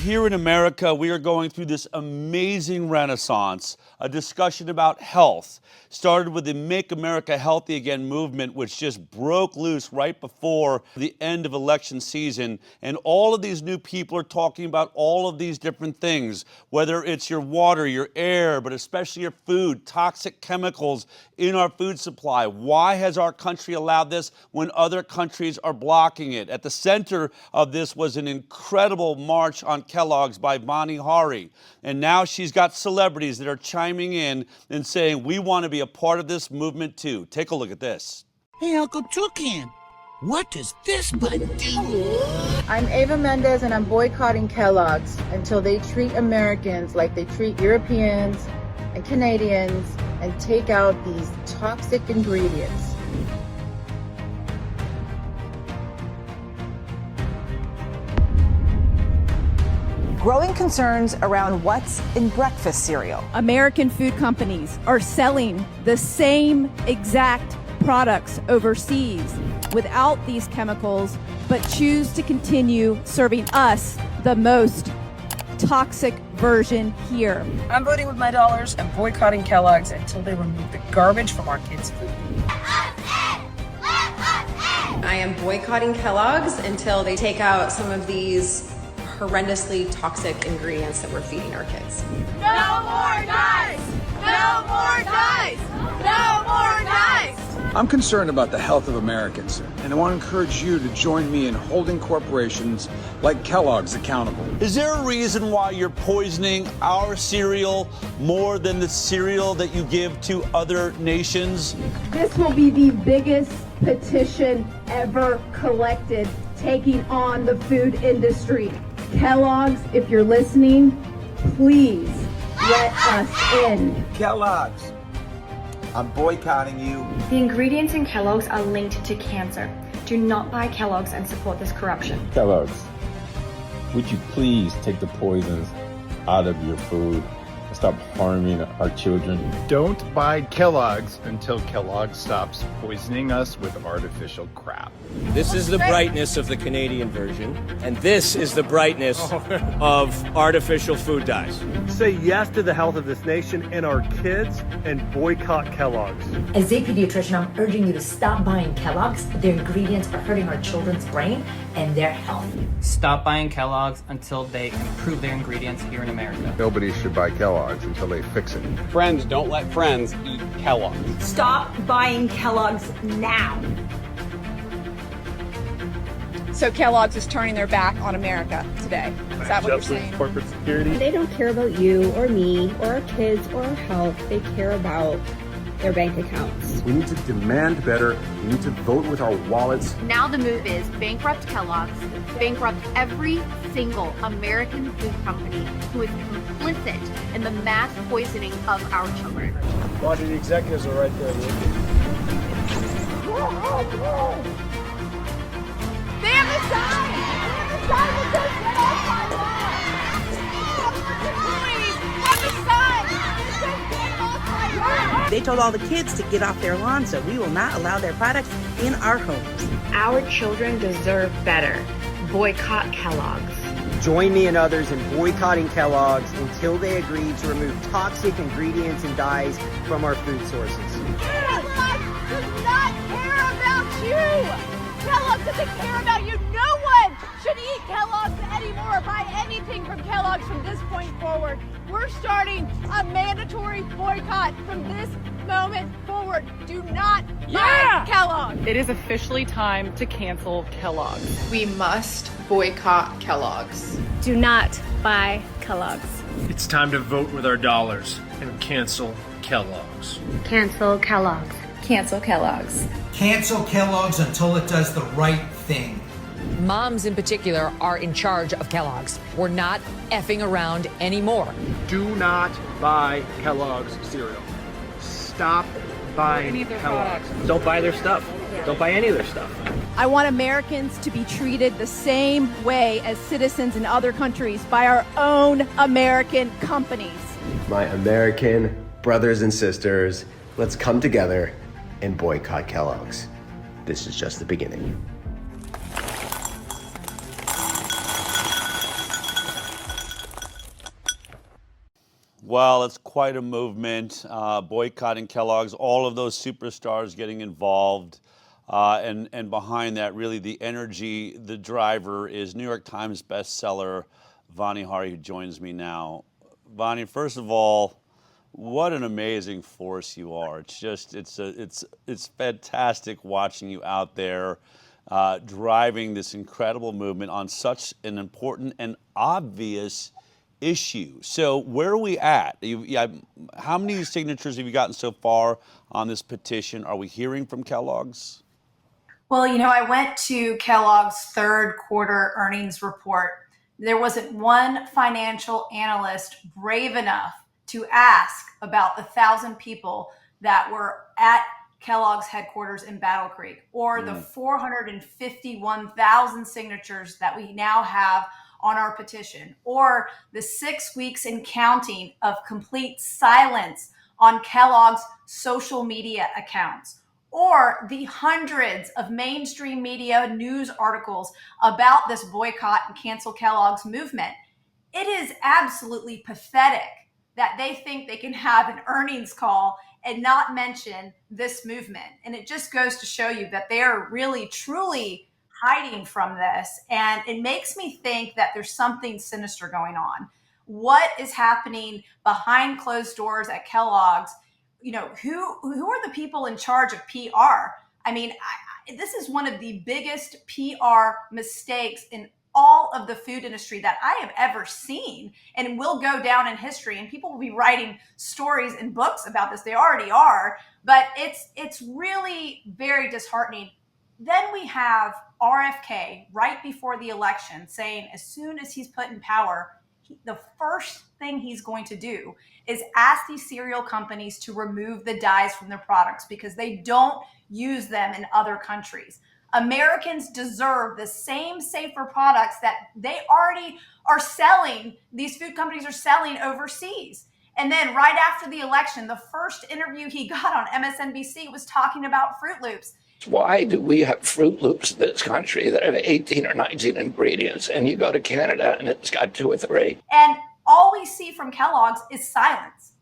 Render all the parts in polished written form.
here in America, we are going through this amazing renaissance, a discussion about health. Started with the Make America Healthy Again movement, which just broke loose right before the end of election season. And all of these new people are talking about all of these different things, whether it's your water, your air, but especially your food, toxic chemicals in our food supply. Why has our country allowed this when other countries are blocking it? At the center of this was an incredible march on Kellogg's by Bonnie Hari. And now she's got celebrities that are chiming in and saying, we want to be a part of this movement too. Take a look at this. Hey, Uncle Toucan, what does this button do? I'm Ava Mendez and I'm boycotting Kellogg's until they treat Americans like they treat Europeans and Canadians and take out these toxic ingredients. Growing concerns around what's in breakfast cereal. American food companies are selling the same exact products overseas without these chemicals, but choose to continue serving us the most toxic version here. I'm voting with my dollars and boycotting Kellogg's until they remove the garbage from our kids' food. I am boycotting Kellogg's until they take out some of these horrendously toxic ingredients that we're feeding our kids. No more dyes! No more dyes! No more dyes! I'm concerned about the health of Americans, and I want to encourage you to join me in holding corporations like Kellogg's accountable. Is there a reason why you're poisoning our cereal more than the cereal that you give to other nations? This will be the biggest petition ever collected taking on the food industry. Kellogg's, if you're listening, please let us in. Kellogg's, I'm boycotting you. The ingredients in Kellogg's are linked to cancer. Do not buy Kellogg's and support this corruption. Kellogg's, would you please take the poisons out of your food and stop harming our children? Don't buy Kellogg's until Kellogg's stops poisoning us with artificial crap. This is the brightness of the Canadian version, and this is the brightness of artificial food dyes. Say yes to the health of this nation and our kids and boycott Kellogg's. As a pediatrician, I'm urging you to stop buying Kellogg's. Their ingredients are hurting our children's brain and their health. Stop buying Kellogg's until they improve their ingredients here in America. Nobody should buy Kellogg's until they fix it. Friends don't let friends eat Kellogg's. Stop buying Kellogg's now. So Kellogg's is turning their back on America today. Is that what you're saying? Corporate security. They don't care about you or me or our kids or our health. They care about their bank accounts. We need to demand better. We need to vote with our wallets. Now the move is bankrupt Kellogg's, bankrupt every single American food company who is complicit in the mass poisoning of our children. Roger, the executives are right there. They have a sign! They have a sign that says get off my lawn! They told all the kids to get off their lawn, so we will not allow their products in our homes. Our children deserve better. Boycott Kellogg's. Join me and others in boycotting Kellogg's until they agree to remove toxic ingredients and dyes from our food sources. Kellogg does not care about you! Kellogg doesn't care about you. No one should eat Kellogg's anymore, buy anything from Kellogg's from this point forward. We're starting a mandatory boycott from this moment forward. Do not buy Kellogg. It is officially time to cancel Kellogg's. We must boycott Kellogg's. Do not buy Kellogg's. It's time to vote with our dollars and cancel Kellogg's. Cancel Kellogg's. Cancel Kellogg's. Cancel Kellogg's until it does the right thing. Moms in particular are in charge of Kellogg's. We're not effing around anymore. Do not buy Kellogg's cereal. Stop buying Kellogg's. Don't buy their stuff. Don't buy any of their stuff. I want Americans to be treated the same way as citizens in other countries by our own American companies. My American brothers and sisters, let's come together and boycott Kellogg's. This is just the beginning. Well, it's quite a movement, boycotting Kellogg's, all of those superstars getting involved. And behind that, really the energy, the driver is New York Times bestseller, Vani Hari, who joins me now. Vani, first of all, what an amazing force you are. It's just, it's fantastic watching you out there driving this incredible movement on such an important and obvious issue. So where are we at? How many signatures have you gotten so far on this petition? Are we hearing from Kellogg's? Well, I went to Kellogg's third quarter earnings report. There wasn't one financial analyst brave enough to ask about the 1,000 people that were at Kellogg's headquarters in Battle Creek, or the 451,000 signatures that we now have on our petition, or the 6 weeks and counting of complete silence on Kellogg's social media accounts, or the hundreds of mainstream media news articles about this boycott and cancel Kellogg's movement. It is absolutely pathetic that they think they can have an earnings call and not mention this movement. And it just goes to show you that they are really, truly hiding from this. And it makes me think that there's something sinister going on. What is happening behind closed doors at Kellogg's? Who are the people in charge of PR? I mean, this is one of the biggest PR mistakes in all of the food industry that I have ever seen, and will go down in history. And people will be writing stories and books about this. They already are, but it's really very disheartening. Then we have RFK right before the election saying as soon as he's put in power, the first thing he's going to do is ask these cereal companies to remove the dyes from their products because they don't use them in other countries. Americans deserve the same safer products that they already are selling, these food companies are selling overseas. And then right after the election, the first interview he got on MSNBC was talking about Fruit Loops. Why do we have Fruit Loops in this country that have 18 or 19 ingredients, and you go to Canada and it's got 2 or 3? And all we see from Kellogg's is silence.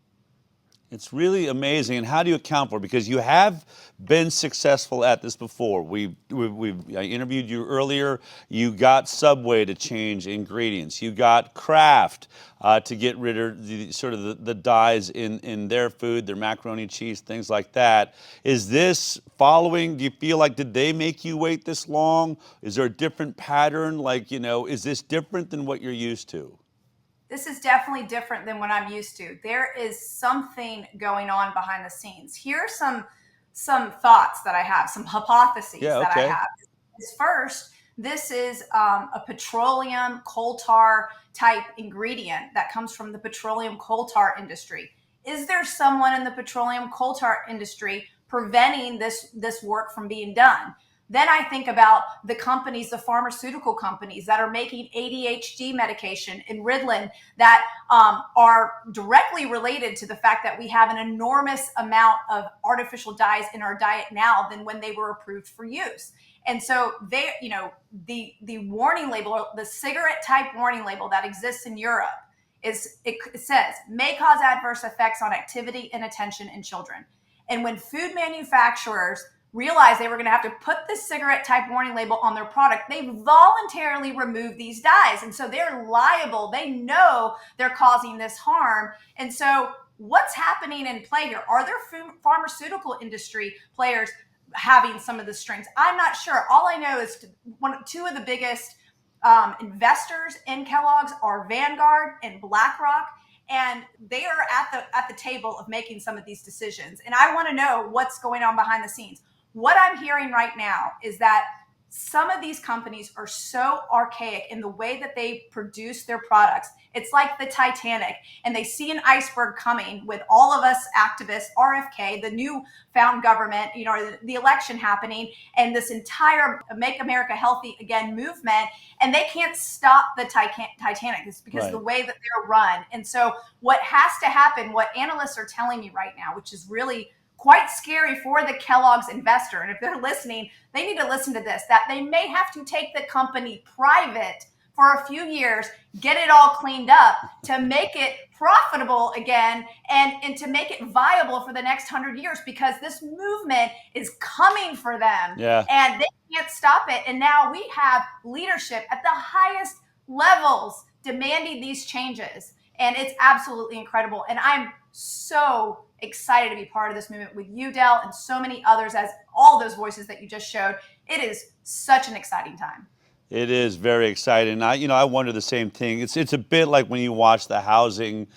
It's really amazing. And how do you account for it? Because you have been successful at this before. I interviewed you earlier. You got Subway to change ingredients. You got Kraft to get rid of the dyes in their food, their macaroni, cheese, things like that. Is this following? Do you feel like, did they make you wait this long? Is there a different pattern? Is this different than what you're used to? This is definitely different than what I'm used to. There is something going on behind the scenes. Here are some thoughts that I have, some hypotheses that I have. First, this is a petroleum coal tar type ingredient that comes from the petroleum coal tar industry. Is there someone in the petroleum coal tar industry preventing this work from being done? Then I think about the companies, the pharmaceutical companies that are making ADHD medication in Ritalin that are directly related to the fact that we have an enormous amount of artificial dyes in our diet now than when they were approved for use. And so the warning label, the cigarette type warning label that exists in Europe, it says may cause adverse effects on activity and attention in children. And when food manufacturers realized they were going to have to put this cigarette type warning label on their product, they voluntarily removed these dyes. And so they're liable. They know they're causing this harm. And so what's happening in play here? Are there pharmaceutical industry players having some of the strings? I'm not sure. All I know is two of the biggest investors in Kellogg's are Vanguard and BlackRock. And they are at the table of making some of these decisions. And I want to know what's going on behind the scenes. What I'm hearing right now is that some of these companies are so archaic in the way that they produce their products. It's like the Titanic, and they see an iceberg coming with all of us activists, RFK, the new found government, the election happening, and this entire Make America Healthy Again movement, and they can't stop the Titanic. It's because of the way that they're run. And so what has to happen, what analysts are telling me right now, which is really quite scary for the Kellogg's investor. And if they're listening, they need to listen to this, that they may have to take the company private for a few years, get it all cleaned up to make it profitable again and to make it viable for the next 100 years, because this movement is coming for them. Yeah. And they can't stop it. And now we have leadership at the highest levels demanding these changes. And it's absolutely incredible. And I'm so excited to be part of this movement with you, Del, and so many others, as all those voices that you just showed. It is such an exciting time. It is very exciting. I wonder the same thing. It's a bit like when you watch the housing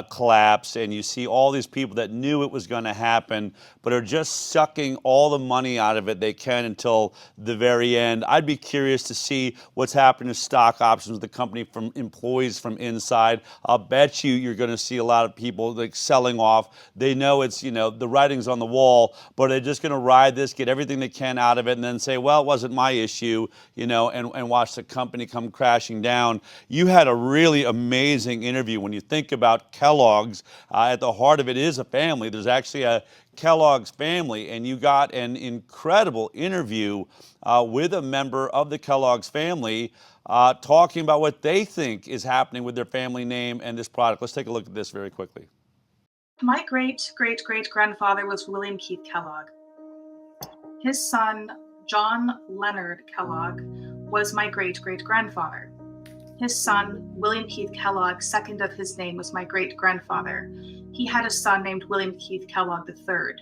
collapse and you see all these people that knew it was going to happen, but are just sucking all the money out of it they can until the very end. I'd be curious to see what's happening to stock options with the company from employees from inside. I'll bet you're going to see a lot of people like selling off. They know it's, the writing's on the wall, but they're just going to ride this, get everything they can out of it, and then say, well, it wasn't my issue, and watch the company come crashing down. You had a really amazing interview. When you think about Kellogg's, at the heart of it is a family. There's actually a Kellogg's family, and you got an incredible interview with a member of the Kellogg's family talking about what they think is happening with their family name and this product. Let's take a look at this very quickly. My great-great-great-grandfather was William Keith Kellogg. His son, John Leonard Kellogg, was my great-great-grandfather. His son, William Keith Kellogg, second of his name, was my great-grandfather. He had a son named William Keith Kellogg III.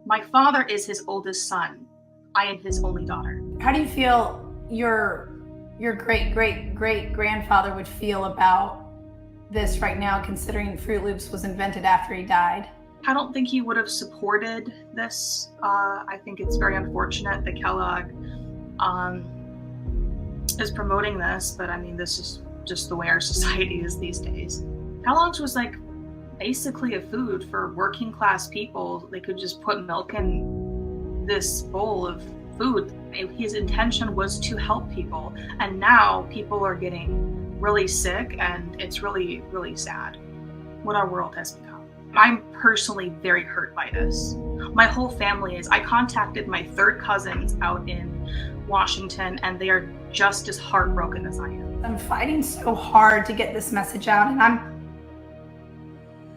My father is his oldest son. I am his only daughter. How do you feel your great-great-great-grandfather would feel about this right now, considering Fruit Loops was invented after he died? I don't think he would have supported this. I think it's very unfortunate that Kellogg is promoting this, but I mean, this is just the way our society is these days. Kellogg's was like basically a food for working class people. They could just put milk in this bowl of food. His intention was to help people, and now people are getting really sick, and it's really, really sad what our world has become. I'm personally very hurt by this. My whole family is. I contacted my third cousins out in Washington, and they are just as heartbroken as I am. I'm fighting so hard to get this message out, and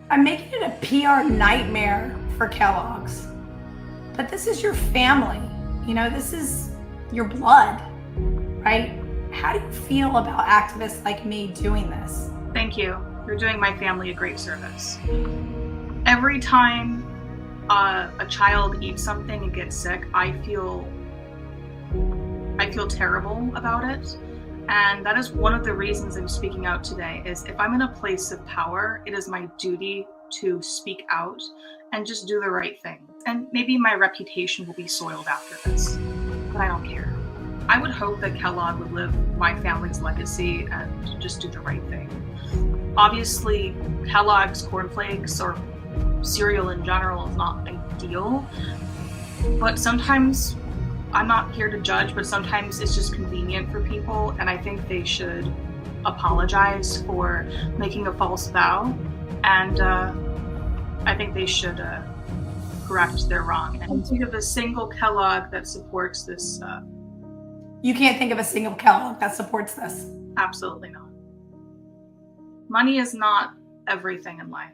I'm making it a PR nightmare for Kellogg's. But this is your family. This is your blood, right? How do you feel about activists like me doing this? Thank you. You're doing my family a great service. Every time a child eats something and gets sick, I feel terrible about it. And that is one of the reasons I'm speaking out today, is if I'm in a place of power, it is my duty to speak out and just do the right thing. And maybe my reputation will be soiled after this, but I don't care. I would hope that Kellogg would live my family's legacy and just do the right thing. Obviously, Kellogg's cornflakes or cereal in general is not ideal, but sometimes, I'm not here to judge, but sometimes it's just convenient for people, and I think they should apologize for making a false vow, and I think they should correct their wrong. And think of a single Kellogg that supports this. You can't think of a single Kellogg that supports this. Absolutely not. Money is not everything in life.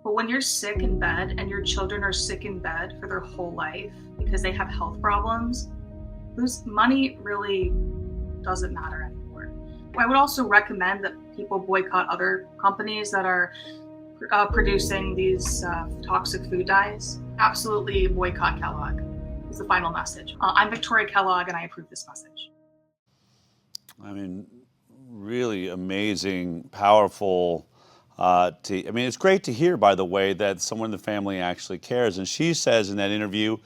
But when you're sick in bed and your children are sick in bed for their whole life because they have health problems, money really doesn't matter anymore. I would also recommend that people boycott other companies that are producing these toxic food dyes. Absolutely boycott Kellogg is the final message. I'm Victoria Kellogg, and I approve this message. I mean, really amazing, powerful. It's great to hear, by the way, that someone in the family actually cares. And she says in that interview,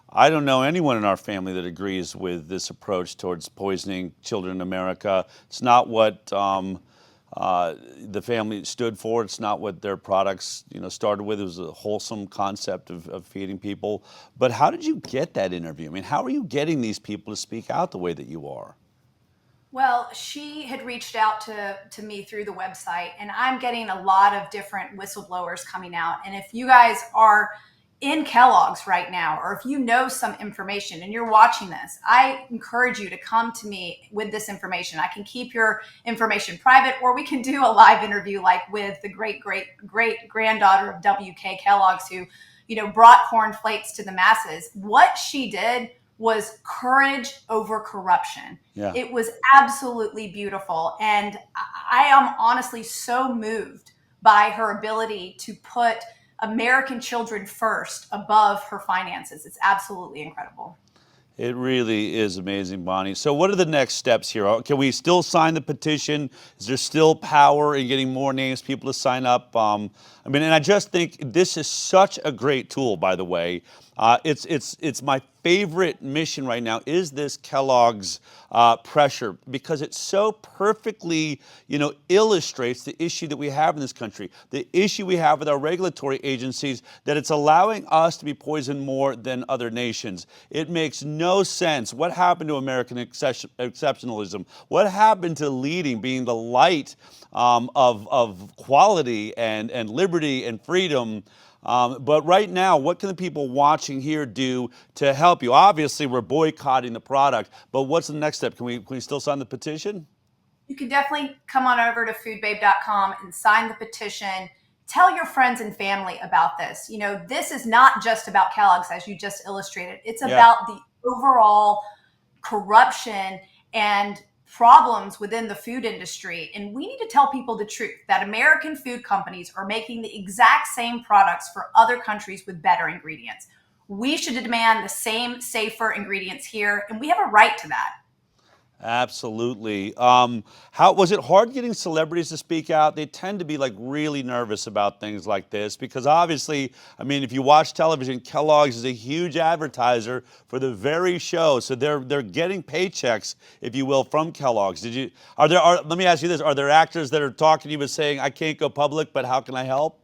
I don't know anyone in our family that agrees with this approach towards poisoning children in America. It's not what the family stood for. It's not what their products, started with. It was a wholesome concept of feeding people. But how did you get that interview? I mean, how are you getting these people to speak out the way that you are? Well, she had reached out to me through the website, and I'm getting a lot of different whistleblowers coming out. And if you guys are in Kellogg's right now, or if you know some information and you're watching this, I encourage you to come to me with this information. I can keep your information private, or we can do a live interview like with the great granddaughter of W.K. Kellogg's, who, you know, brought corn flakes to the masses. What she did was courage over corruption. Yeah. It was absolutely beautiful. And I am honestly so moved by her ability to put American children first above her finances. It's absolutely incredible. It really is amazing, Bonnie. So what are the next steps here? Can we still sign the petition? Is there still power in getting more names, people to sign up? I mean, and I just think this is such a great tool, by the way. It's my favorite mission right now is this Kellogg's pressure, because it so perfectly, you know, illustrates the issue that we have in this country, the issue we have with our regulatory agencies, that it's allowing us to be poisoned more than other nations. It makes no sense. What happened to American exceptionalism? What happened to leading, being the light of quality and liberty and freedom? But right now, what can the people watching here do to help you? Obviously, we're boycotting the product, but what's the next step? Can we still sign the petition? You can definitely come on over to foodbabe.com and sign the petition. Tell your friends and family about this. You know, this is not just about Kellogg's, as you just illustrated. It's about the overall corruption and problems within the food industry. And we need to tell people the truth, that American food companies are making the exact same products for other countries with better ingredients. We should demand the same, safer ingredients here, and we have a right to that. Absolutely. How was it hard getting celebrities to speak out? They tend to be like really nervous about things like this because obviously, I mean, if you watch television, Kellogg's is a huge advertiser for the very show, so they're getting paychecks, if you will, from Kellogg's. Let me ask you this: are there actors that are talking to you and saying, "I can't go public, but how can I help"?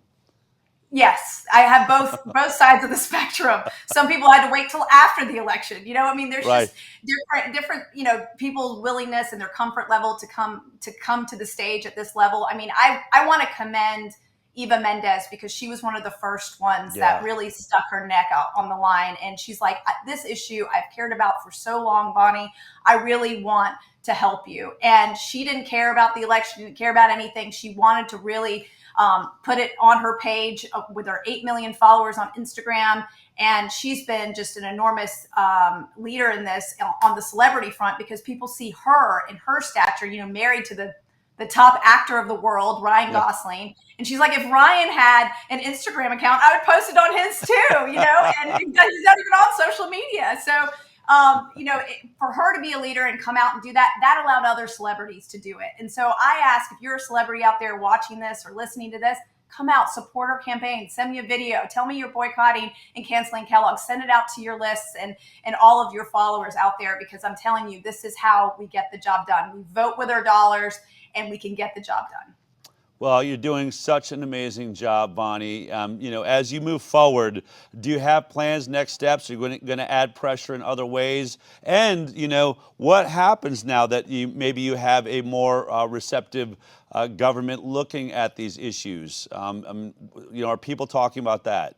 Yes, I have both sides of the spectrum. Some people had to wait till after the election. You know, I mean, there's just different, you know, people's willingness and their comfort level to come to the stage at this level. I mean, I want to commend Eva Mendes, because she was one of the first ones that really stuck her neck out on the line. And she's like, this issue I've cared about for so long, Bonnie, I really want to help you. And she didn't care about the election, didn't care about anything. She wanted to really put it on her page with her 8 million followers on Instagram. And she's been just an enormous leader in this on the celebrity front, because people see her and her stature, you know, married to the top actor of the world, Ryan Gosling. And she's like, if Ryan had an Instagram account, I would post it on his too, you know, and he's not even on social media. So, you know, for her to be a leader and come out and do that, that allowed other celebrities to do it. And so I ask, if you're a celebrity out there watching this or listening to this, come out, support her campaign, send me a video, tell me you're boycotting and canceling Kellogg's, send it out to your lists and all of your followers out there, because I'm telling you, this is how we get the job done. We vote with our dollars and we can get the job done. Well, you're doing such an amazing job, Bonnie. You know, as you move forward, do you have plans, next steps? Are you going to add pressure in other ways? And, you know, what happens now that maybe you have a more receptive government looking at these issues? You know, are people talking about that?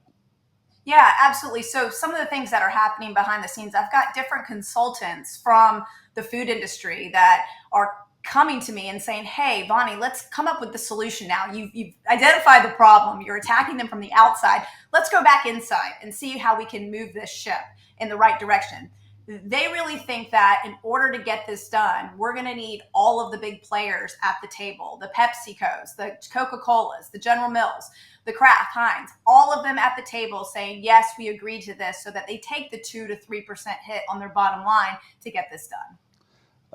Yeah, absolutely. So some of the things that are happening behind the scenes, I've got different consultants from the food industry that are coming to me and saying, hey, Bonnie, let's come up with the solution now. You've identified the problem. You're attacking them from the outside. Let's go back inside and see how we can move this ship in the right direction. They really think that in order to get this done, we're going to need all of the big players at the table, the PepsiCos, the Coca-Colas, the General Mills, the Kraft, Heinz, all of them at the table saying, yes, we agree to this, so that they take the 2 to 3% hit on their bottom line to get this done.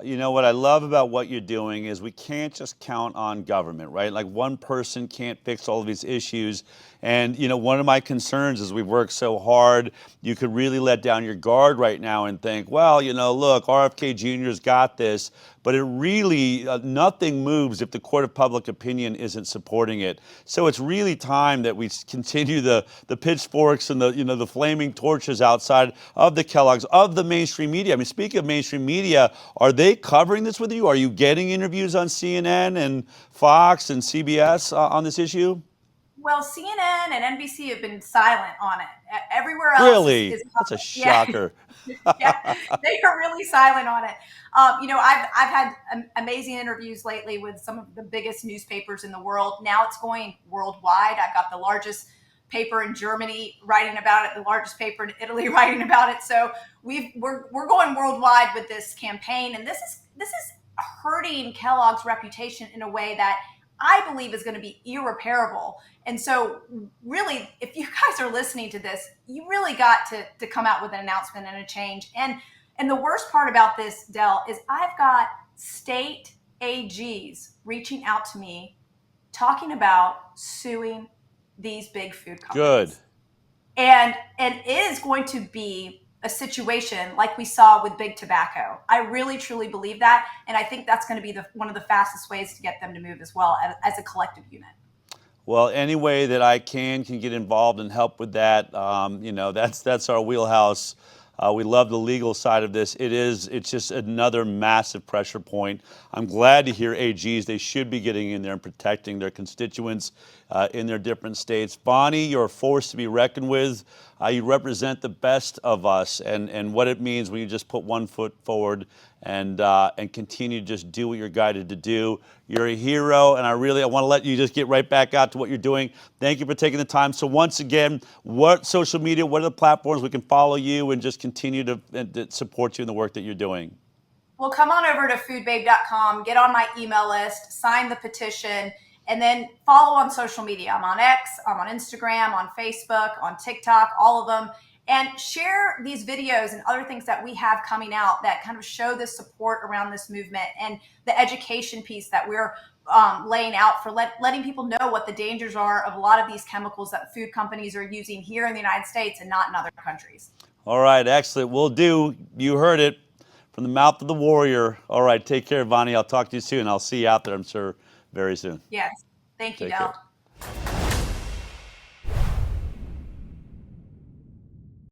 You know, what I love about what you're doing is we can't just count on government, right? Like one person can't fix all of these issues. And, you know, one of my concerns is we've worked so hard, you could really let down your guard right now and think, well, you know, look, RFK Jr.'s got this. But it really, nothing moves if the court of public opinion isn't supporting it. So it's really time that we continue the pitchforks and the flaming torches outside of the Kellogg's, of the mainstream media. I mean, speaking of mainstream media, are they covering this with you? Are you getting interviews on CNN and Fox and CBS on this issue? Well, CNN and NBC have been silent on it. Everywhere else Really? is That's a shocker. yeah, they are really silent on it. I've had amazing interviews lately with some of the biggest newspapers in the world. Now it's going worldwide. I've got the largest paper in Germany writing about it, the largest paper in Italy writing about it. So we're going worldwide with this campaign, and this is hurting Kellogg's reputation in a way that I believe is going to be irreparable. And so really, if you guys are listening to this, you really got to come out with an announcement and a change. And the worst part about this, Del, is I've got state AGs reaching out to me talking about suing these big food companies. Good. And it is going to be a situation like we saw with big tobacco. I really truly believe that, and I think that's going to be one of the fastest ways to get them to move as well as a collective unit. Well, any way that I can get involved and help with that, that's our wheelhouse. We love the legal side of this. It's just another massive pressure point. I'm glad to hear AGs, they should be getting in there and protecting their constituents in their different states. Bonnie, you're a force to be reckoned with. You represent the best of us and what it means when you just put one foot forward and continue to just do what you're guided to do. You're a hero, and I want to let you just get right back out to what you're doing. Thank you for taking the time. So once again, what social media, what are the platforms we can follow you and just continue to support you in the work that you're doing? Well, come on over to foodbabe.com, get on my email list, sign the petition, and then follow on social media. I'm on X, I'm on Instagram, on Facebook, on TikTok, all of them. And share these videos and other things that we have coming out that kind of show the support around this movement and the education piece that we're laying out for letting people know what the dangers are of a lot of these chemicals that food companies are using here in the United States and not in other countries. All right, excellent. Will do. You heard it from the mouth of the warrior. All right, take care, Bonnie. I'll talk to you soon. I'll see you out there, I'm sure, very soon. Yes. Thank you, Take Del. care.